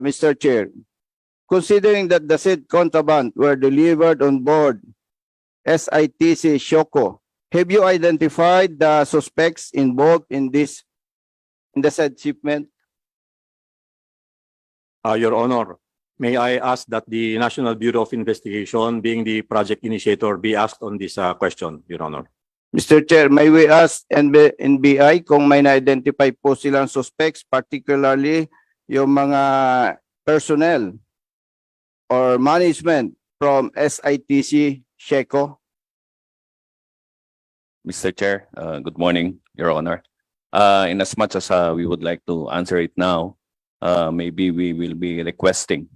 Mr. Chair, considering that the said contraband were delivered on board SITC Shoko, have you identified the suspects involved in the said shipment? Your Honor, may I ask that the National Bureau of Investigation, being the project initiator, be asked on this question, Your Honor. Mr. Chair, may we ask NBI kung may na-identify po silang suspects, particularly yung mga personnel or management from SITC Sheko? Mr. Chair, good morning, Your Honor. In as much as we would like to answer it now, maybe we will be requesting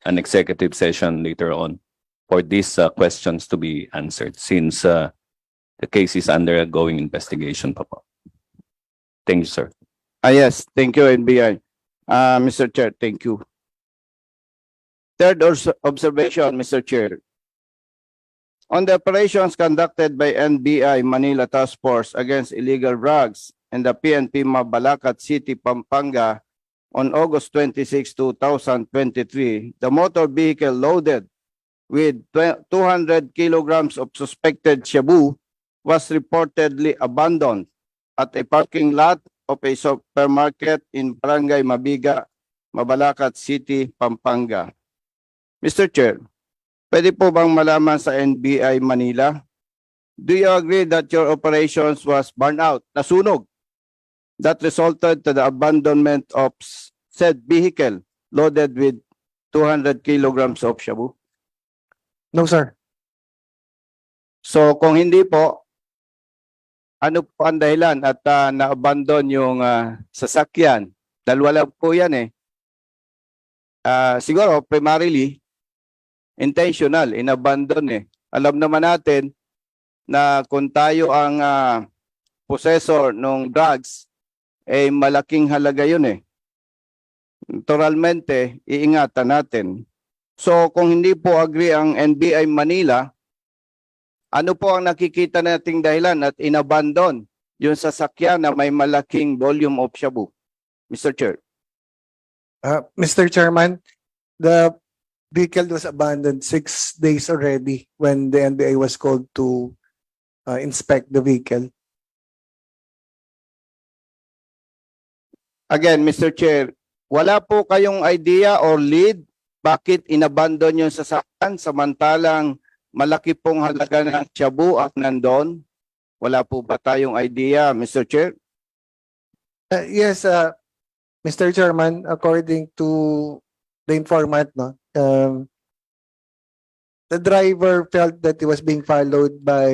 an executive session later on for these questions to be answered since the case is undergoing investigation. Papa. Thank you, sir. Yes, thank you, NBI. Mr. Chair, thank you. Third observation, Mr. Chair. On the operations conducted by NBI Manila Task Force against illegal drugs in the PNP Mabalacat City, Pampanga on August 26, 2023, the motor vehicle loaded with 200 kilograms of suspected shabu was reportedly abandoned at a parking lot of a supermarket in Barangay Mabiga, Mabalacat City, Pampanga. Mr. Chair, pwede po bang malaman sa NBI Manila, do you agree that your operations was burned out, nasunog, that resulted to the abandonment of said vehicle loaded with 200 kilograms of shabu? No, sir. So kung hindi po, ano po ang dahilan at na-abandon yung sasakyan? Dalawa lang po yan eh. Siguro primarily, intentional, inabandon eh. Alam naman natin na kung tayo ang possessor ng drugs, eh malaking halaga yun eh. Naturalmente, iingatan natin. So kung hindi po agree ang NBI Manila, ano po ang nakikita nating dahilan at inabandon yung sasakyan na may malaking volume of shabu? Mr. Chair. Mr. Chairman, the vehicle was abandoned 6 days already when the NBI was called to inspect the vehicle. Again, Mr. Chair, wala po kayong idea or lead bakit inabandon yung sasakyan samantalang malaki pong halaga ng shabu at nandun? Wala po ba tayong idea, Mr. Chair? Yes, Mr. Chairman, according to the informant, no, the driver felt that he was being followed by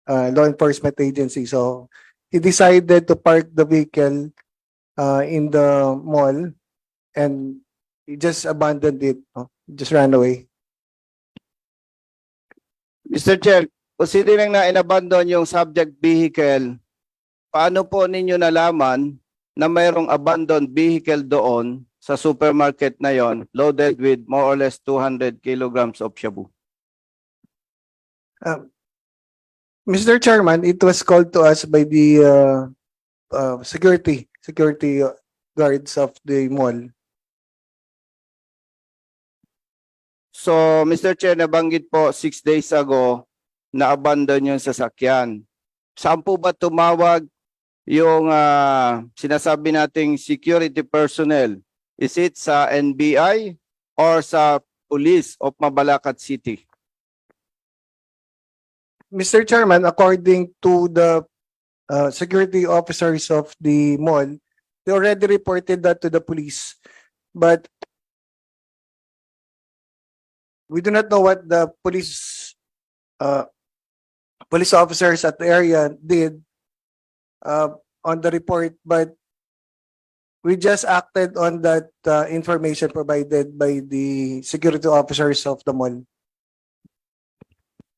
law enforcement agency. So he decided to park the vehicle in the mall and he just abandoned it, no? Just ran away. Mr. Chair, considering na inabandon yung subject vehicle, paano po ninyo nalaman na mayroong abandoned vehicle doon sa supermarket na yon loaded with more or less 200 kilograms of shabu? Mr. Chairman, it was called to us by the security guards of the mall. So, Mr. Chair, nabanggit po 6 days ago na abandon yung sasakyan. Saan po ba tumawag yung sinasabi nating security personnel? Is it sa NBI or sa Police of Mabalacat City? Mr. Chairman, according to the security officers of the mall, they already reported that to the police. But we do not know what the police officers at the area did on the report, but we just acted on that information provided by the security officers of the mall.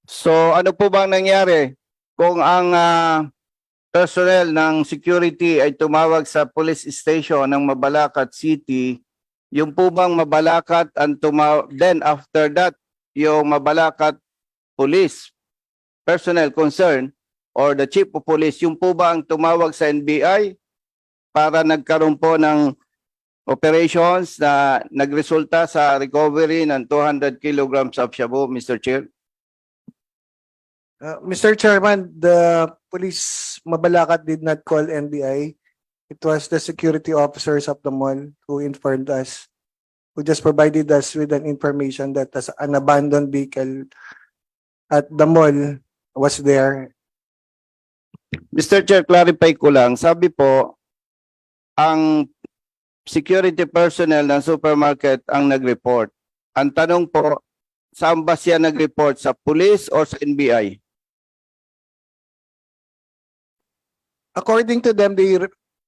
So, ano po bang nangyari kung ang personnel ng security ay tumawag sa police station ng Mabalacat City? Yung po bang Mabalacat ang then after that, yung Mabalacat police personnel concerned or the chief of police, yung po ba ang tumawag sa NBI para nagkaroon po ng operations na nagresulta sa recovery ng 200 kilograms of shabu, Mr. Chair? Mr. Chairman, the police Mabalacat did not call NBI. It was the security officers of the mall who informed us, who just provided us with an information that an abandoned vehicle at the mall was there. Mr. Chair, clarify ko lang. Sabi po, ang security personnel ng supermarket ang nag-report. Ang tanong po, saan ba siya nag-report? Sa police or sa NBI? According to them, they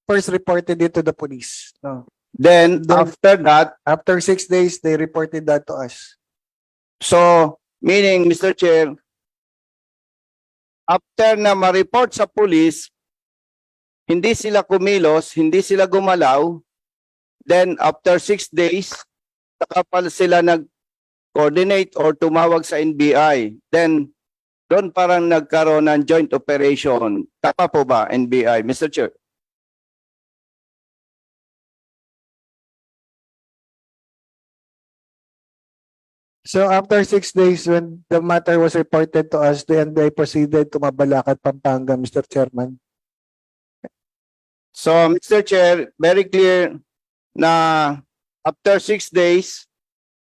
first reported it to the police. No. Then, after that, After 6 days, they reported that to us. so, meaning, Mr. Chair, after na ma-report sa police, hindi sila kumilos, hindi sila gumalaw, then after 6 days, saka pala sila nag-coordinate or tumawag sa NBI. Then, doon parang nagkaroon ng joint operation. Tama po ba, NBI, Mr. Chair? So after 6 days, when the matter was reported to us, the NBI proceeded to Mabalacat, Pampanga, Mr. Chairman. So, Mr. Chair, very clear na after 6 days,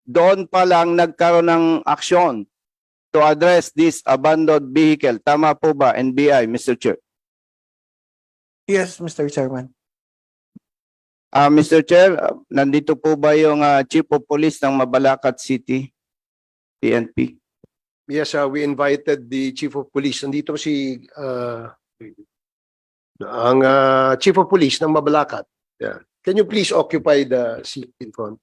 doon pa lang nagkaroon ng aksyon to address this abandoned vehicle. Tama po ba, NBI, Mr. Chair? Yes, Mr. Chairman. Mr. Chair, nandito po ba yung Chief of Police ng Mabalacat City, PNP? Yes, we invited the Chief of Police. Nandito si ang Chief of Police ng Mabalacat. Yeah. Can you please occupy the seat in front?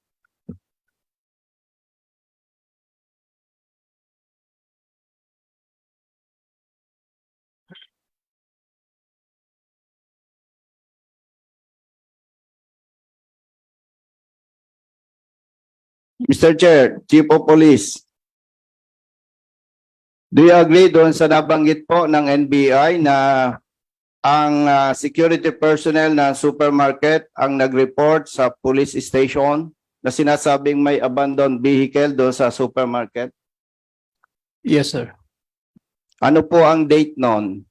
Mr. Chair, Chief of Police, do you agree doon sa nabanggit po ng NBI na ang security personnel ng supermarket ang nag-report sa police station na sinasabing may abandoned vehicle doon sa supermarket? Yes, sir. Ano po ang date noon?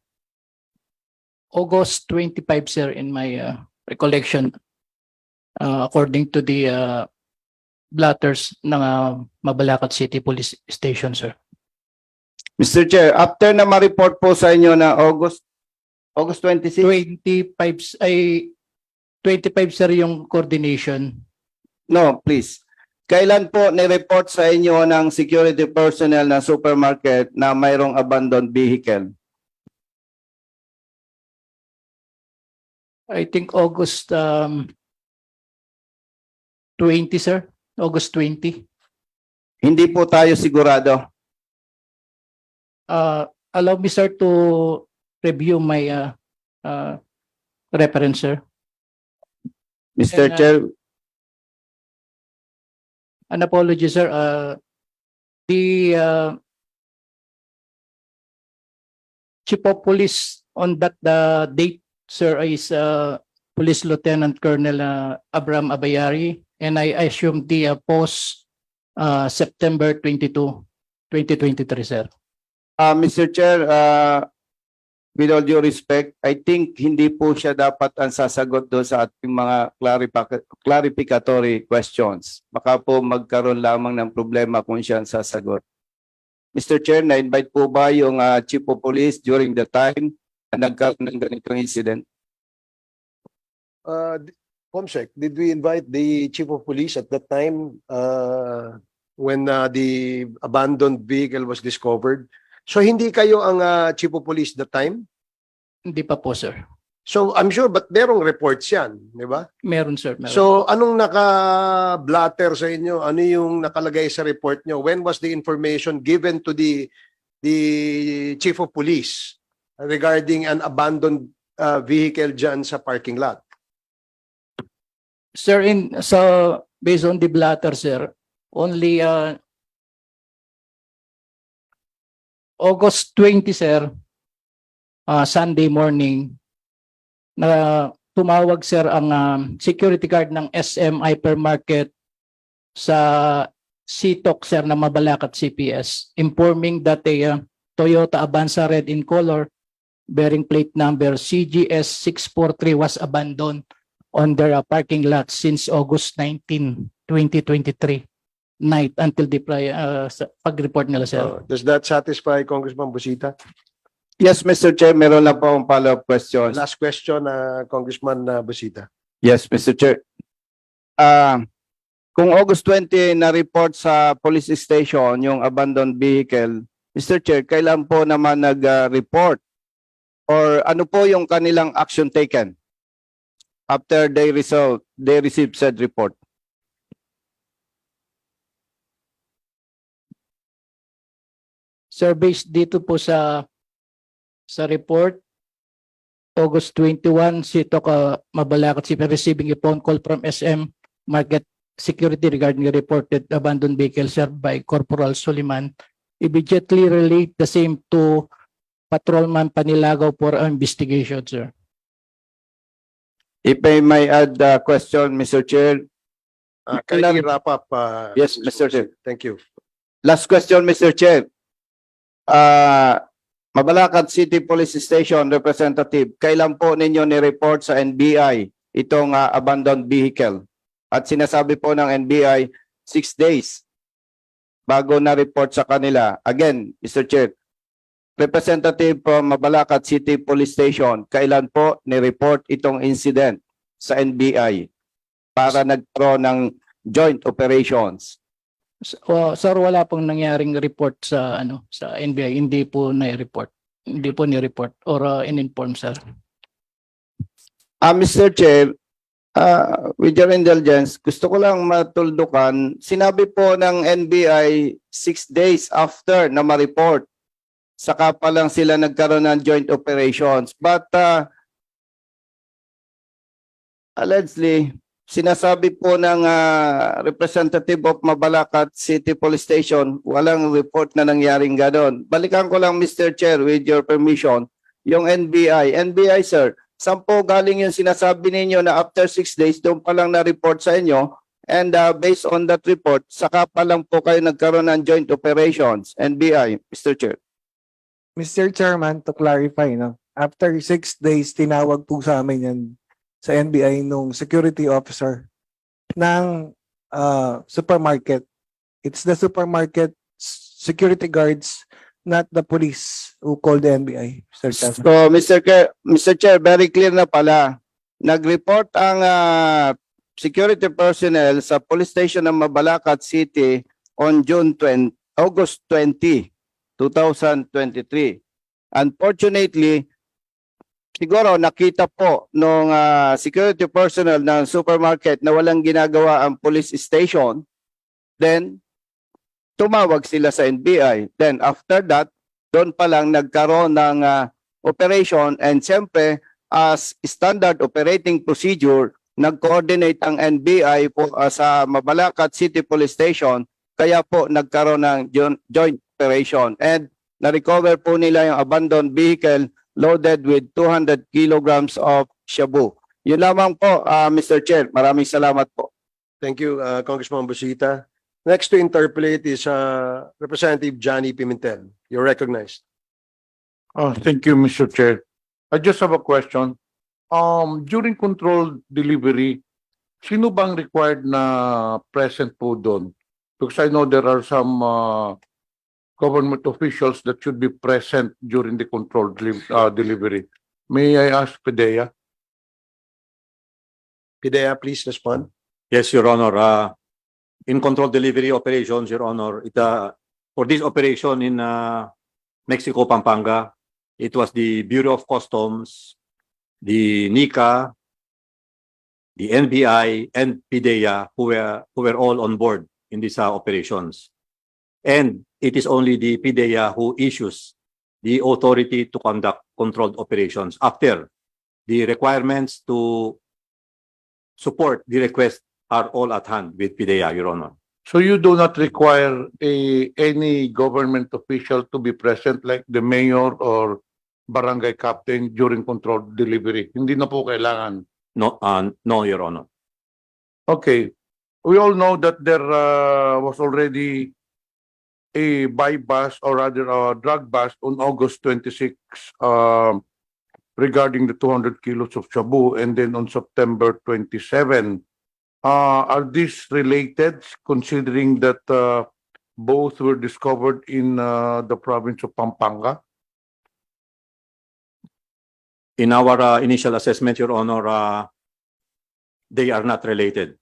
August 25, sir, in my recollection, according to the blatters ng Mabalacat City Police Station, sir. Mr. Chair, after na ma-report po sa inyo na August 26? 25, 25, sir, yung coordination. No, please. Kailan po ni-report sa inyo ng security personnel ng supermarket na mayroong abandoned vehicle? I think August 20, sir. August 20. Hindi po tayo sigurado. Allow me, sir, to review my reference, sir. Mr. And, Chair, An apology, sir. The Chief of Police on that date, sir, is Police Lieutenant Colonel Abraham Abayari, and I assume the post September 22, 2023, sir. Mr. Chair, with all due respect, I think hindi po siya dapat ang sasagot doon sa ating mga clarificatory questions. Baka po magkaroon lamang ng problema kung siya ang sasagot. Mr. Chair, na-invite po ba yung Chief of Police during the time na nagkaroon ng ganitong incident? Comsec, did we invite the Chief of Police at that time when the abandoned vehicle was discovered? So hindi kayo ang Chief of Police that time? Hindi pa po, sir. So I'm sure, but merong reports yan, di ba? Meron, sir. Meron. So anong naka-blatter sa inyo? Ano yung nakalagay sa report nyo? When was the information given to the Chief of Police regarding an abandoned vehicle dyan sa parking lot? Sir, based on the blatter, sir, only August 20, sir, Sunday morning, na tumawag sir ang security guard ng SM Hypermarket sa CTOC sir na Mabalacat CPS, informing that a Toyota Avanza red in color bearing plate number CGS 643 was abandoned on their parking lot since August 19, 2023 night until the pag-report nila sir. Does that satisfy Congressman Busita? Yes, Mr. Chair, meron lang po akong follow-up questions. Last question, Congressman Busita. Yes, Mr. Chair. Kung August 20 na-report sa police station yung abandoned vehicle, Mr. Chair, kailan po naman nag-report? Or ano po yung kanilang action taken after they received said report? Sir, based dito po sa report, August 21, CTOC Mabalacat CPS receiving a phone call from SM Market Security regarding the reported abandoned vehicle served by Corporal Suliman. Immediately relate the same to Patrolman Panilagaw for investigation, sir. If I may add a question, Mr. Chair. Can you wrap up? Yes, Mr. Chair. Thank you. Last question, Mr. Chair. Mabalacat City Police Station Representative, kailan po ninyo ni-report sa NBI itong abandoned vehicle? At sinasabi po ng NBI, 6 days bago na-report sa kanila. Again, Mr. Chair, Representative from Mabalacat City Police Station, kailan po ni-report itong incident sa NBI para nagkaroon ng joint operations? Sir, wala pong nangyaring report sa sa NBI, hindi po na-report. Hindi po ni-report or in-inform, sir. Mr. Chair, with your indulgence, gusto ko lang matuldukan, sinabi po ng NBI 6 days after na ma-report, saka pa lang sila nagkaroon ng joint operations. But allegedly, sinasabi po ng representative of Mabalacat City Police Station, walang report na nangyaring gano'n. Balikan ko lang, Mr. Chair, with your permission, yung NBI. NBI, sir, saan po galing yung sinasabi ninyo na after 6 days, doon pa lang na-report sa inyo, and based on that report, saka pa lang po kayo nagkaroon ng joint operations, NBI, Mr. Chair. Mr. Chairman, to clarify, no? After 6 days, tinawag po sa amin yan sa NBI nung security officer ng supermarket. It's the supermarket security guards, not the police who called the NBI, Mr. Chairman. So, Mr. Chair, very clear na pala. Nag-report ang security personnel sa police station ng Mabalacat City on August 20, 2023. Unfortunately, siguro nakita po nung security personnel ng supermarket na walang ginagawa ang police station, then tumawag sila sa NBI. Then after that, doon pa lang nagkaroon ng operation, and siyempre as standard operating procedure, nag-coordinate ang NBI po sa Mabalacat City Police Station, kaya po nagkaroon ng joint operation, and na-recover po nila yung abandoned vehicle loaded with 200 kilograms of shabu. Yun lamang po, Mr. Chair. Maraming salamat po. Thank you, Congressman Busita. Next to interpolate is Representative Johnny Pimentel. You're recognized. Thank you, Mr. Chair. I just have a question. During controlled delivery, sino bang required na present po doon? Because I know there are some government officials that should be present during the controlled delivery. May I ask PDEA? Pidea, please respond. Yes, Your Honor. In controlled delivery operations, Your Honor, for this operation in Mexico, Pampanga, it was the Bureau of Customs, the NICA, the NBI, and PDEA who were all on board in these operations. And it is only the PDEA who issues the authority to conduct controlled operations after the requirements to support the request are all at hand with PDEA, Your Honor. So you do not require any government official to be present like the mayor or barangay captain during controlled delivery? Hindi na po kailangan. No, Your Honor. Okay. We all know that there was already a buy bust or rather a drug bust on August 26 regarding the 200 kilos of shabu, and then on September 27. Are these related considering that both were discovered in the province of Pampanga? In our initial assessment, Your Honor, they are not related.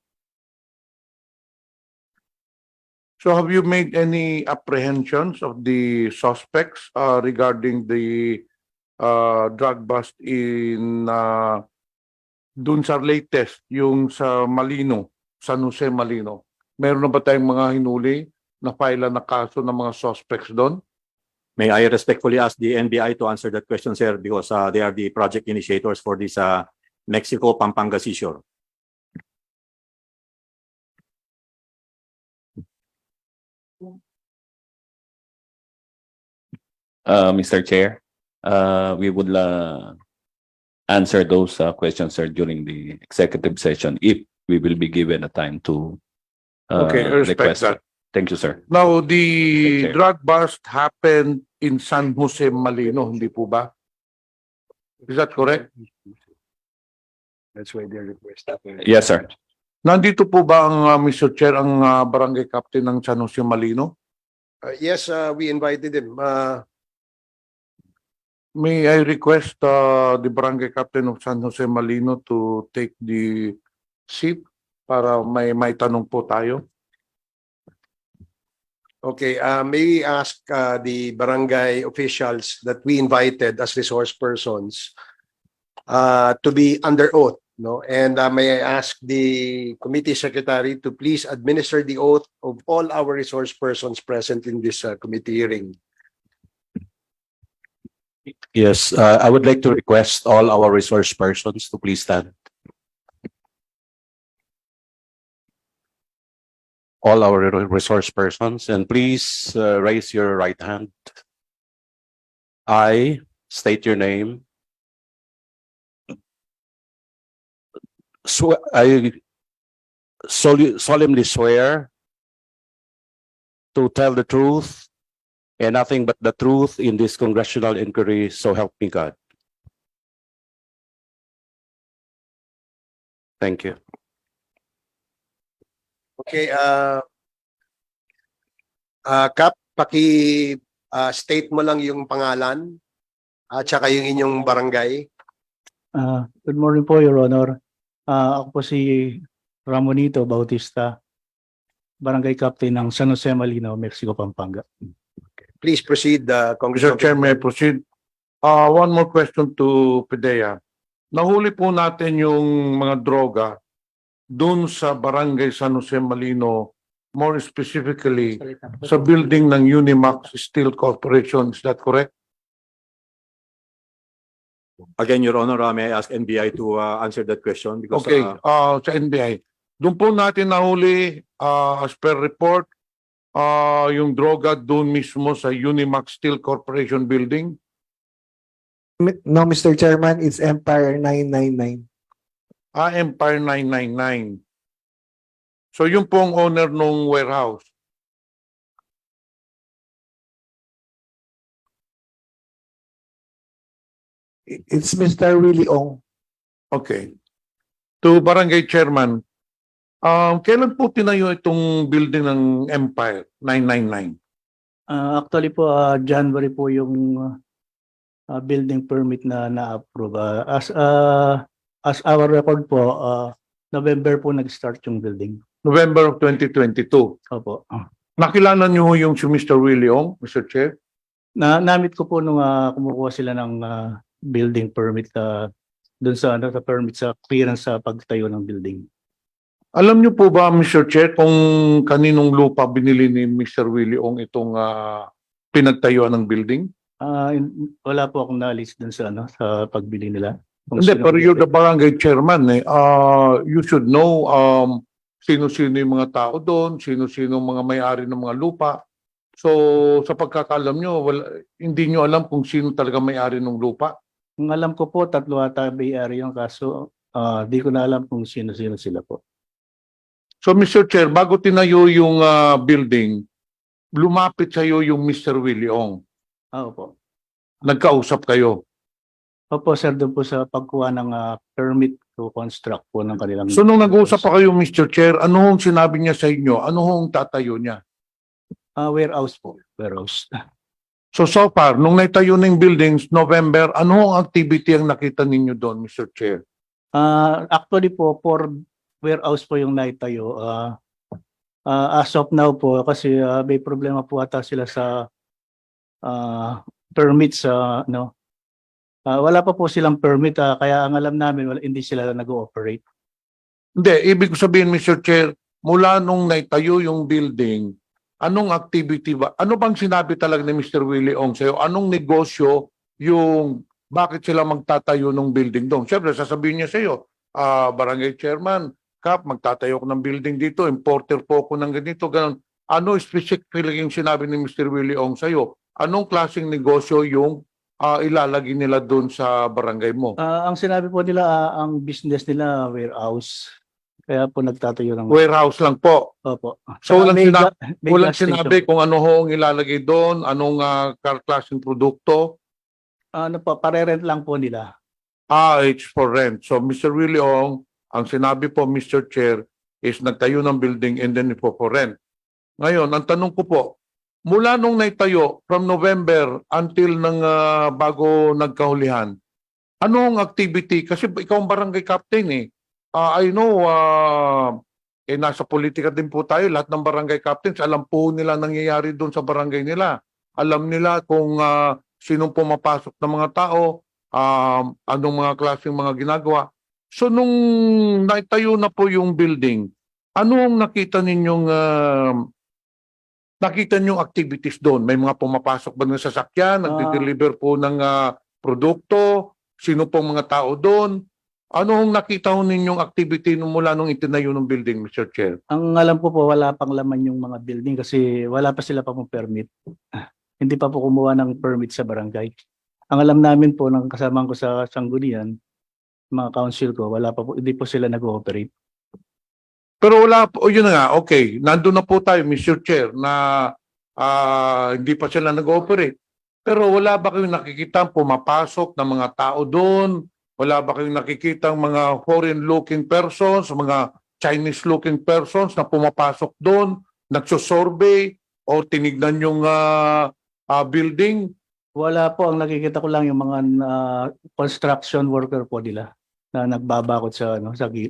So have you made any apprehensions of the suspects regarding the drug bust in dun sa latest, yung sa Malino, San Jose Malino? Meron na ba tayong mga hinuli na file na kaso ng mga suspects doon? May I respectfully ask the NBI to answer that question, sir, because they are the project initiators for this Mexico Pampanga seizure. Mr. Chair, we would answer those questions, sir, during the executive session if we will be given a time to Okay, I respect request. that. Thank you, sir. Now, the Chair. drug bust happened in San Jose Malino, hindi po ba? Is that correct? That's why they're requesting. Yes, sir. Nandito po ba ang Mr. Chair, ang barangay captain ng San Jose Malino? Yes, we invited him. May I request the barangay captain of San Jose Malino to take the seat para may tanong po tayo? Okay, may we ask the barangay officials that we invited as resource persons to be under oath, no? And may I ask the committee secretary to please administer the oath of all our resource persons present in this committee hearing. Yes, I would like to request all our resource persons to please stand. All our resource persons, and please raise your right hand. I state your name. I solemnly swear to tell the truth and nothing but the truth in this congressional inquiry, so help me God. Thank you. Okay, Kap, state mo lang yung pangalan at saka yung inyong barangay. Good morning po, Your Honor. Ako po si Ramonito Bautista, Barangay Captain ng San Jose Malino, Mexico, Pampanga. Please proceed, Mr. Congressman. Chair, may I proceed? One more question to PDEA. Nahuli po natin yung mga droga doon sa Barangay San Jose Malino, more specifically sa building ng Unimax Steel Corporation. Is that correct? Again, Your Honor, may I ask NBI to answer that question? Because, Okay, sa NBI. Doon po natin nahuli, as per report, yung droga doon mismo sa Unimax Steel Corporation building. No, Mr. Chairman, it's Empire 999. Empire 999. So yung pong owner nung warehouse. It's Mr. Willie Ong. Okay. To Barangay Chairman, kailan po tinayo itong building ng Empire 999? Actually po, January po yung building permit na na-approve. As our record po, November po nag-start yung building. November of 2022. Opo. Nakilala niyo yung si Mr. Willie Ong, Mr. Chair? Namit ko po nung kumukuha sila ng building permit doon sa sa permit sa clearance sa pagtayo ng building. Alam niyo po ba, Mr. Chair, kung kaninong lupa binili ni Mr. Willie Ong itong pinagtayuan ng building? Wala po akong knowledge doon sa sa pagbili nila. Kung Hindi, sino pero po you're the yung- barangay chairman you should know sino-sino yung mga tao doon, sino-sino mga may-ari ng mga lupa. So sa pagkakalam nyo, hindi nyo alam kung sino talaga may-ari ng lupa. Ang alam ko po, tatlo ata may-ari yung kaso. Di ko na alam kung sino-sino sila po. So Mr. Chair, bago tinayo yung building, lumapit sa iyo yung Mr. Willie Ong. Opo. Nagkausap kayo. Opo, sir, doon po sa pagkuha ng permit to construct po ng kanilang... So nung nag-uusap pa kayo, Mr. Chair, ano hong sinabi niya sa inyo? Ano hong tatayo niya? Warehouse po, warehouse. So far, nung naitayo ng buildings, November, ano hong activity ang nakita ninyo doon, Mr. Chair? Actually po, for warehouse po yung naitayo. As of now po, kasi may problema po ata sila sa permits. Wala pa po silang permit, kaya ang alam namin, hindi sila nag-ooperate. Hindi, ibig ko sabihin, Mr. Chair, mula nung naitayo yung building, anong activity ba? Ano bang sinabi talaga ni Mr. Willie Ong sa'yo? Anong negosyo yung bakit sila magtatayo ng building doon? Siyempre, sasabihin niya sa'yo, barangay chairman, Kap, magtatayo ko ng building dito, importer po ako ng ganito, ganun. Ano specifically yung sinabi ni Mr. Willie Ong sa'yo? Anong klaseng negosyo yung ilalagay nila doon sa barangay mo? Ang sinabi po nila, ang business nila, warehouse. Kaya po nagtatayo ng... Warehouse lang po. Opo. So, walang May walang gas station sinabi po. kung ano hong ilalagay doon, anong klaseng produkto. Ano po, pare-rent lang po nila. It's for rent. So, Mr. Willie Ong, ang sinabi po, Mr. Chair, is nagtayo ng building and then po for rent. Ngayon, ang tanong ko po, mula nung naitayo, from November until nang bago nagkahulihan, anong activity? Kasi ikaw ang barangay captain eh. I know, nasa politika din po tayo, lahat ng barangay captains, alam po nila nangyayari doon sa barangay nila. Alam nila kung sinong pumapasok ng mga tao, anong mga klaseng mga ginagawa. So nung naitayo na po yung building, anong nakita ninyong activities doon? May mga pumapasok ba ng sasakyan, nagde-deliver po ng produkto, sino pong mga tao doon? Ano hong nakita ho ninyong activity mula nung itinayo ng building, Mr. Chair? Ang alam ko po, wala pang laman yung mga building kasi wala pa sila pa pong permit. Hindi pa po kumuha ng permit sa barangay. Ang alam namin po ng kasama ko sa Sanggunian, mga council ko, wala pa po, hindi po sila nag-ooperate. Pero wala po, yun na nga, okay, nandun na po tayo, Mr. Chair, na hindi pa sila nag-ooperate. Pero wala ba kayong nakikita pumapasok ng mga tao doon? Wala ba kayong nakikita mga foreign-looking persons, mga Chinese-looking persons na pumapasok doon, nagsusurvey o tinignan yung building? Wala po, ang nakikita ko lang yung mga construction worker po nila na nagbabakot sa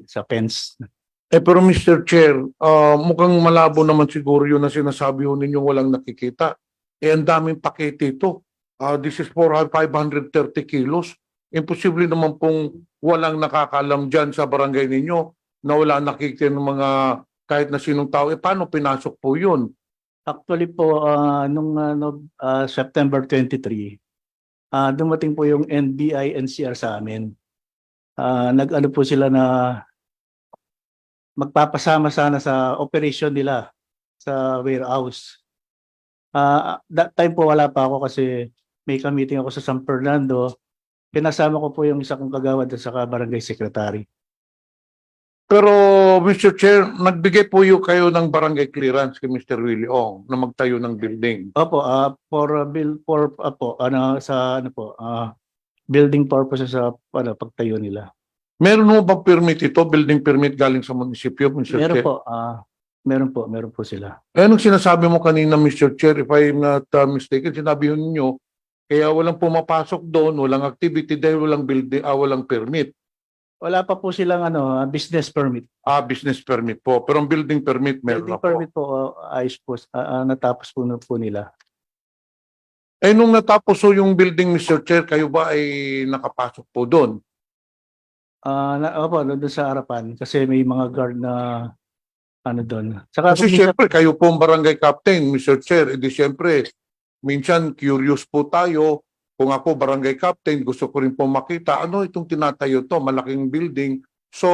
sa fence. Pero Mr. Chair, mukhang malabo naman siguro yun na sinasabi ho ninyo walang nakikita. Ang daming pakete ito. This is 530 kilos. Imposible naman pong walang nakakalam dyan sa barangay ninyo na wala nakikita ng mga kahit na sinong tao. Paano pinasok po yun? Actually po, nung September 23, dumating po yung NBI NCR sa amin. Nag-ano po sila na magpapasama sana sa operation nila sa warehouse. That time po wala pa ako kasi may meeting ako sa San Fernando. Pinasama ko po yung isa kong kagawad at saka barangay secretary. Pero Mr. Chair, nagbigay po kayo ng barangay clearance kay Mr. Willie Ong na magtayo ng building. Opo, building purposes sa pagtayo nila. Meron mo bang permit ito, building permit galing sa munisipyo, Mr. Meron Chair? meron po sila. Anong sinasabi mo kanina, Mr. Chair, if I'm not mistaken, sinabi ninyo, kaya walang pumapasok doon, walang activity dahil walang building, walang permit. Wala pa po silang business permit. Business permit po. Pero ang building permit meron Building na po. permit po, ayos po, natapos po nila. Nung natapos po yung building, Mr. Chair, kayo ba ay nakapasok po doon? Opo, doon sa harapan kasi may mga guard na doon. Saka Kasi siyempre, kayo po ang barangay captain, Mr. Chair. Edi siyempre, minsan curious po tayo. Kung ako barangay captain, gusto ko rin po makita, ano itong tinatayo to, malaking building. So,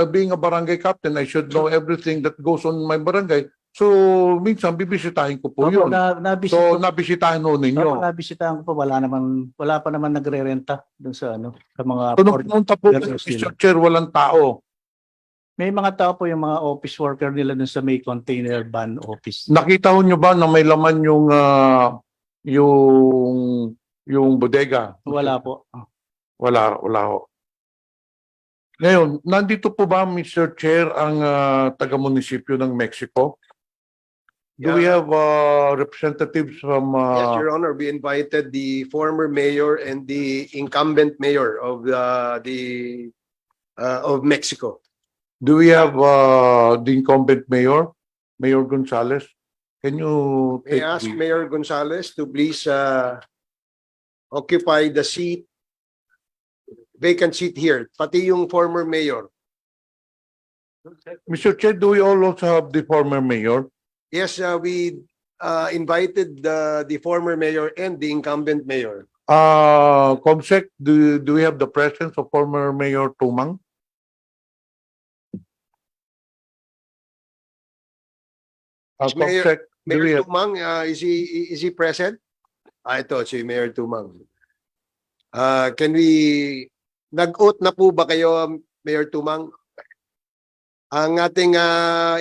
being a barangay captain, I should know everything that goes on my barangay. So, minsan bibisitahin ko po Opo, yun. nabisita So, ko, nabisitahin ho ninyo. nabisitahan ko po, wala pa naman nagre-renta dun sa ano, sa mga So, nung pumunta po, Yes, Mr. Chair, walang tao. may mga tao po yung mga office worker nila dun sa may container van office. Nakita ho nyo ba na may laman yung bodega? Wala po. Wala ho. Ngayon, nandito po ba, Mr. Chair, ang taga-munisipyo ng Mexico? Do we Yeah. have representatives from Yes, Your Honor, we invited the former mayor and the incumbent mayor of of Mexico. do we have the incumbent mayor, Mayor Gonzales? Can you May take I ask the- Mayor Gonzales to please occupy the vacant seat here, pati yung former mayor. Mr. Chair, do we all also have the former mayor? Yes, we invited the former mayor and the incumbent mayor. Comsec, do we have the presence of former Mayor Tumang? Mayor- Comsec, do we Mayor have? Tumang, is he present? Ito si Mayor Tumang. Nag-oath na po ba kayo, Mayor Tumang? Ang ating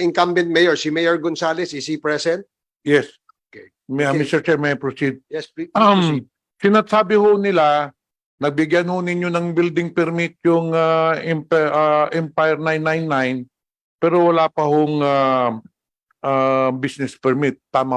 incumbent mayor, si Mayor Gonzales, is he present? Yes. Okay. Mr. Chair, may I proceed? Yes, please proceed. Sinasabi ho nila, nagbigyan ho ninyo ng building permit yung Empire 999, pero wala pa hong business permit. Tama